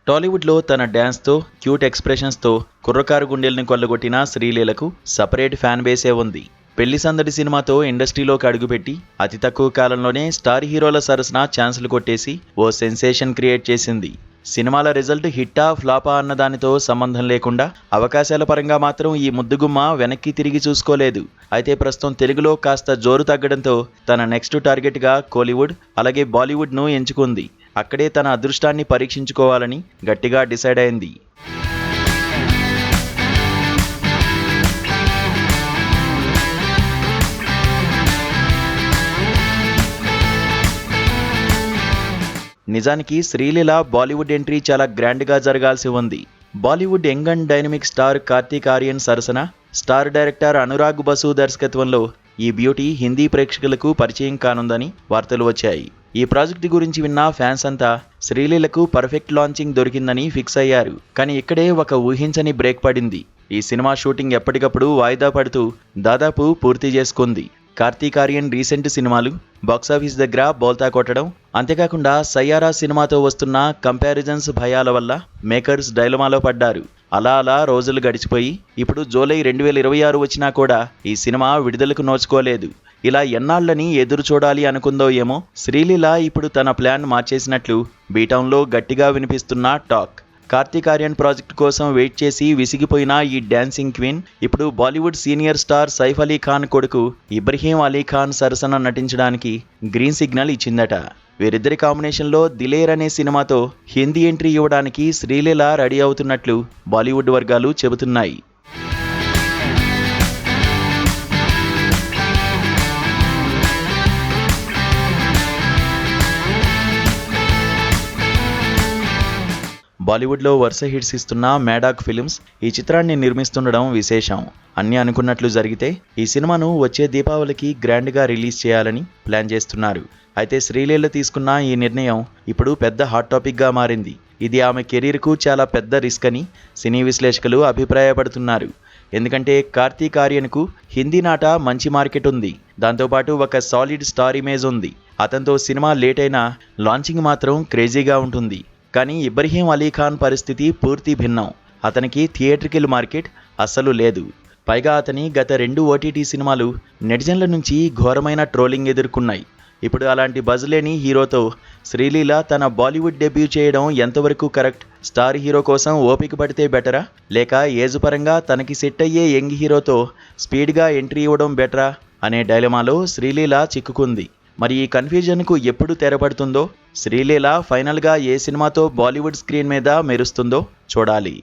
టాలీవుడ్లో తన డ్యాన్స్తో, క్యూట్ ఎక్స్ప్రెషన్స్తో కుర్రకారు గుండెల్ని కొల్లగొట్టిన శ్రీలీలకు సపరేట్ ఫ్యాన్ బేసే ఉంది. పెళ్లి సందడి సినిమాతో ఇండస్ట్రీలోకి అడుగుపెట్టి అతి తక్కువ కాలంలోనే స్టార్ హీరోల సరసన ఛాన్సులు కొట్టేసి ఓ సెన్సేషన్ క్రియేట్ చేసింది. సినిమాల రిజల్ట్ హిట్టా ఫ్లాపా అన్న దానితో సంబంధం లేకుండా అవకాశాల పరంగా మాత్రం ఈ ముద్దుగుమ్మ వెనక్కి తిరిగి చూసుకోలేదు. అయితే ప్రస్తుతం తెలుగులో కాస్త జోరు తగ్గడంతో తన నెక్స్ట్ టార్గెట్గా కోలీవుడ్ అలాగే బాలీవుడ్ను ఎంచుకుంది. అక్కడే తన అదృష్టాన్ని పరీక్షించుకోవాలని గట్టిగా డిసైడ్ అయింది. నిజానికి శ్రీలీల బాలీవుడ్ ఎంట్రీ చాలా గ్రాండ్గా జరగాల్సి ఉంది. Bollywood young and dynamic star Karthik Aryan సరసన స్టార్ డైరెక్టర్ అనురాగ్ బసు దర్శకత్వంలో ఈ బ్యూటీ హిందీ ప్రేక్షకులకు పరిచయం కానుందని వార్తలు వచ్చాయి. ఈ ప్రాజెక్టు గురించి విన్న ఫ్యాన్స్ అంతా శ్రీలీలకు పర్ఫెక్ట్ లాంచింగ్ దొరికిందని ఫిక్స్ అయ్యారు. కానీ ఇక్కడే ఒక ఊహించని బ్రేక్ పడింది. ఈ సినిమా షూటింగ్ ఎప్పటికప్పుడు వాయిదా పడుతూ దాదాపు పూర్తి చేసుకుంది. కార్తీక్ ఆర్యన్ రీసెంట్ సినిమాలు బాక్సాఫీస్ దగ్గర బోల్తా కొట్టడం, అంతేకాకుండా సయ్యారా సినిమాతో వస్తున్న కంపారిజన్స్ భయాల వల్ల మేకర్స్ డైలమాలో పడ్డారు. అలా అలా రోజులు గడిచిపోయి ఇప్పుడు జూలై 2026 వచ్చినా కూడా ఈ సినిమా విడుదలకు నోచుకోలేదు. ఇలా ఎన్నాళ్ళని ఎదురు చూడాలి అనుకుందో ఏమో శ్రీలీల ఇప్పుడు తన ప్లాన్ మార్చేసినట్లు బీటౌన్లో గట్టిగా వినిపిస్తున్న టాక్. కార్తీక్ ఆర్యన్ ప్రాజెక్ట్ కోసం వెయిట్ చేసి విసిగిపోయిన ఈ డాన్సింగ్ క్వీన్ ఇప్పుడు బాలీవుడ్ సీనియర్ స్టార్ సైఫ్ అలీ ఖాన్ కొడుకు ఇబ్రహీం అలీ ఖాన్ సరసన నటించడానికి గ్రీన్ సిగ్నల్ ఇచ్చిందట. వీరిద్దరి కాంబినేషన్లో దిలేర్ అనే సినిమాతో హిందీ ఎంట్రీ ఇవ్వడానికి శ్రీలీల రెడీ అవుతున్నట్లు బాలీవుడ్ వర్గాలు చెబుతున్నాయి. బాలీవుడ్లో వరుస హిట్స్ ఇస్తున్న మేడాక్ ఫిల్మ్స్ ఈ చిత్రాన్ని నిర్మిస్తుండడం విశేషం. అన్నీ అనుకున్నట్లు జరిగితే ఈ సినిమాను వచ్చే దీపావళికి గ్రాండ్గా రిలీజ్ చేయాలని ప్లాన్ చేస్తున్నారు. అయితే శ్రీలీల తీసుకున్న ఈ నిర్ణయం ఇప్పుడు పెద్ద హాట్ టాపిక్గా మారింది. ఇది ఆమె కెరీర్కు చాలా పెద్ద రిస్క్ అని సినీ విశ్లేషకులు అభిప్రాయపడుతున్నారు. ఎందుకంటే కార్తీక్ ఆర్యన్కు హిందీ నాట మంచి మార్కెట్ ఉంది. దాంతోపాటు ఒక సాలిడ్ స్టార్ ఇమేజ్ ఉంది. అతనితో సినిమా లేట్ అయినా లాంచింగ్ మాత్రం క్రేజీగా ఉంటుంది. కానీ ఇబ్రహీం అలీ ఖాన్ పరిస్థితి పూర్తి భిన్నం. అతనికి థియేట్రికల్ మార్కెట్ అస్సలు లేదు. పైగా అతని గత 2 OTT సినిమాలు నెటిజన్ల నుంచి ఘోరమైన ట్రోలింగ్ ఎదుర్కొన్నాయి. ఇప్పుడు అలాంటి బజ్ లేని హీరోతో శ్రీలీల తన బాలీవుడ్ డెబ్యూ చేయడం ఎంతవరకు కరెక్ట్? స్టార్ హీరో కోసం ఓపిక పడితే బెటరా, లేక ఏజ్ పరంగా తనకి సెట్ అయ్యే యంగ్ హీరోతో స్పీడ్గా ఎంట్రీ ఇవ్వడం బెటరా అనే డైలమాలో శ్రీలీల చిక్కుకుంది. మరి ఈ కన్ఫ్యూజన్కు ఎప్పుడు తెరపడుతుందో, శ్రీలీల ఫైనల్గా ఏ సినిమాతో బాలీవుడ్ స్క్రీన్ మీద మెరుస్తుందో చూడాలి.